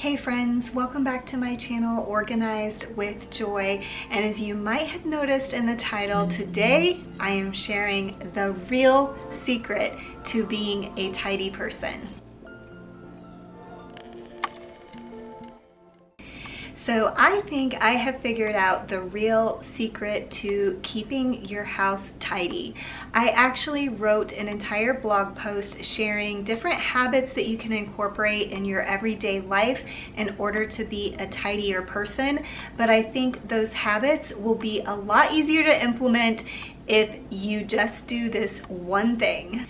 Hey friends, welcome back to my channel, Organized with Joy. And as you might have noticed in the title, today I am sharing the real secret to being a tidy person. So I think I have figured out the real secret to keeping your house tidy. I actually wrote an entire blog post sharing different habits that you can incorporate in your everyday life in order to be a tidier person. But I think those habits will be a lot easier to implement if you just do this one thing.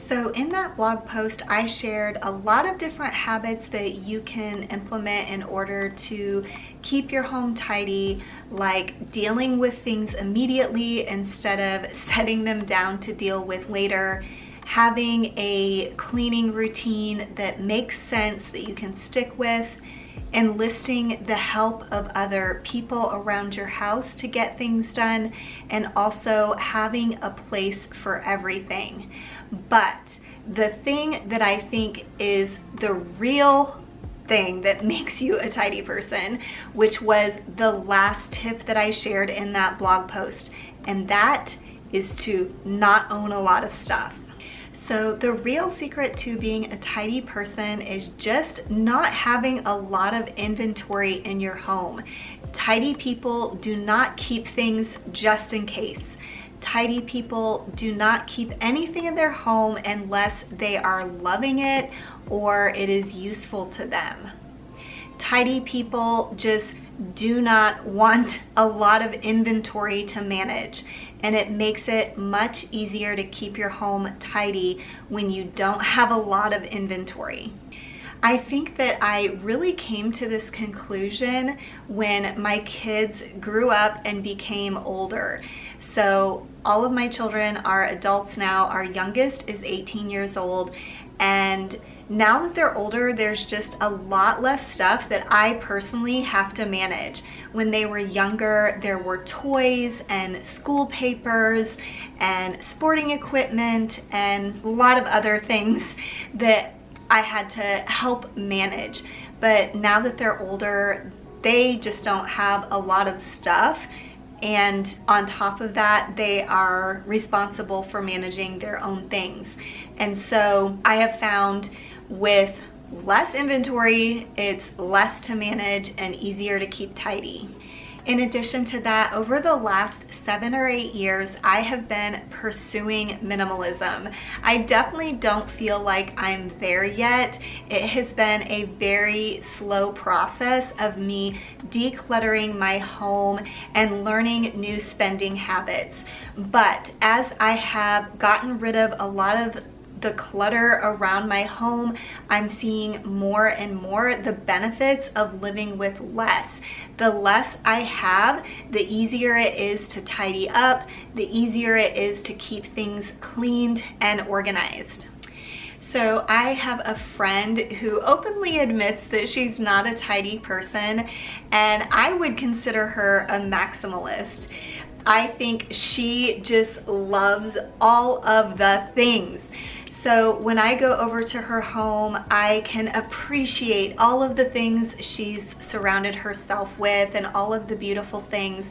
So in that blog post, I shared a lot of different habits that you can implement in order to keep your home tidy, like dealing with things immediately instead of setting them down to deal with later, having a cleaning routine that makes sense that you can stick with, enlisting the help of other people around your house to get things done, and also having a place for everything. But the thing that I think is the real thing that makes you a tidy person, which was the last tip that I shared in that blog post, and that is to not own a lot of stuff. So the real secret to being a tidy person is just not having a lot of inventory in your home. Tidy people do not keep things just in case. Tidy people do not keep anything in their home unless they are loving it or it is useful to them. Tidy people just do not want a lot of inventory to manage, and it makes it much easier to keep your home tidy when you don't have a lot of inventory. I think that I really came to this conclusion when my kids grew up and became older. So all of my children are adults now. Our youngest is 18 years old, and now that they're older, there's just a lot less stuff that I personally have to manage. When they were younger, there were toys and school papers and sporting equipment and a lot of other things that I had to help manage. But now that they're older, they just don't have a lot of stuff. And on top of that, they are responsible for managing their own things. And so I have found with less inventory, it's less to manage and easier to keep tidy. In addition to that, over the last 7 or 8 years, I have been pursuing minimalism. I definitely don't feel like I'm there yet. It has been a very slow process of me decluttering my home and learning new spending habits. But as I have gotten rid of a lot of the clutter around my home, I'm seeing more and more the benefits of living with less. The less I have, the easier it is to tidy up, the easier it is to keep things cleaned and organized. So I have a friend who openly admits that she's not a tidy person, and I would consider her a maximalist. I think she just loves all of the things. So when I go over to her home, I can appreciate all of the things she's surrounded herself with and all of the beautiful things.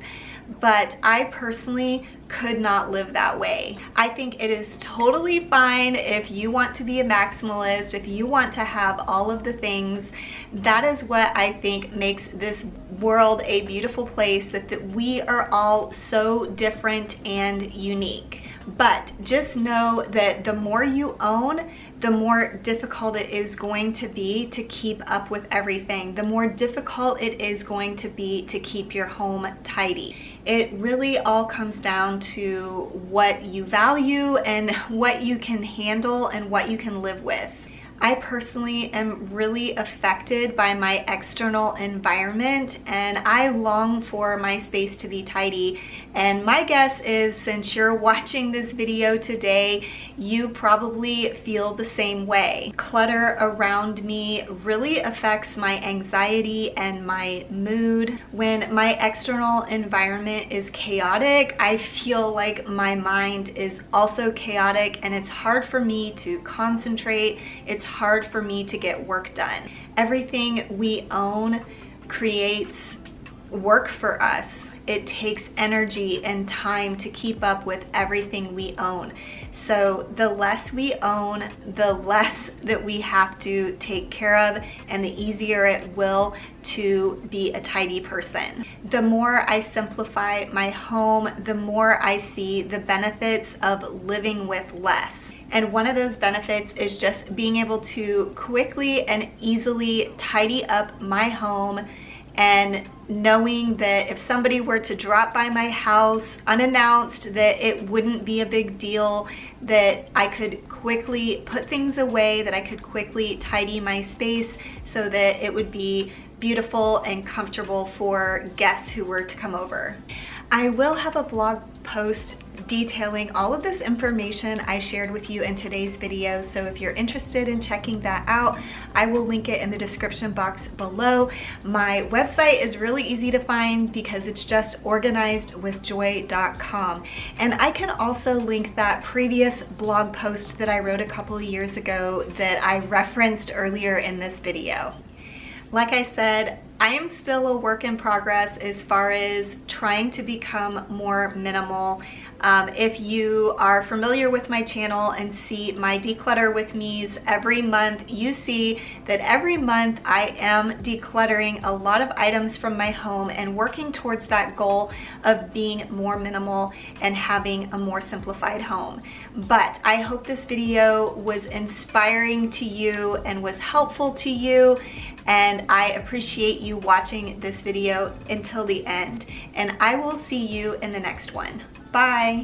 But I personally could not live that way. I think it is totally fine if you want to be a maximalist, if you want to have all of the things. That is what I think makes this world a beautiful place, that we are all so different and unique. But just know that the more you own, the more difficult it is going to be to keep up with everything. The more difficult it is going to be to keep your home tidy. It really all comes down to what you value and what you can handle and what you can live with. I personally am really affected by my external environment, and I long for my space to be tidy. And my guess is, since you're watching this video today, you probably feel the same way. Clutter around me really affects my anxiety and my mood. When my external environment is chaotic, I feel like my mind is also chaotic, and it's hard for me to concentrate. It's hard for me to get work done. Everything we own creates work for us. It takes energy and time to keep up with everything we own. So the less we own, the less that we have to take care of, and the easier it will to be a tidy person. The more I simplify my home, the more I see the benefits of living with less. And one of those benefits is just being able to quickly and easily tidy up my home, and knowing that if somebody were to drop by my house unannounced, that it wouldn't be a big deal, that I could quickly put things away, that I could quickly tidy my space so that it would be beautiful and comfortable for guests who were to come over. I will have a blog post detailing all of this information I shared with you in today's video, so if you're interested in checking that out, I will link it in the description box below. My website is really easy to find because it's just organizedwithjoy.com, and I can also link that previous blog post that I wrote a couple of years ago that I referenced earlier in this video. Like I said, I am still a work in progress as far as trying to become more minimal. If you are familiar with my channel and see my declutter with me's every month, you see that every month I am decluttering a lot of items from my home and working towards that goal of being more minimal and having a more simplified home. But I hope this video was inspiring to you and was helpful to you, and I appreciate you watching this video until the end, and I will see you in the next one. Bye.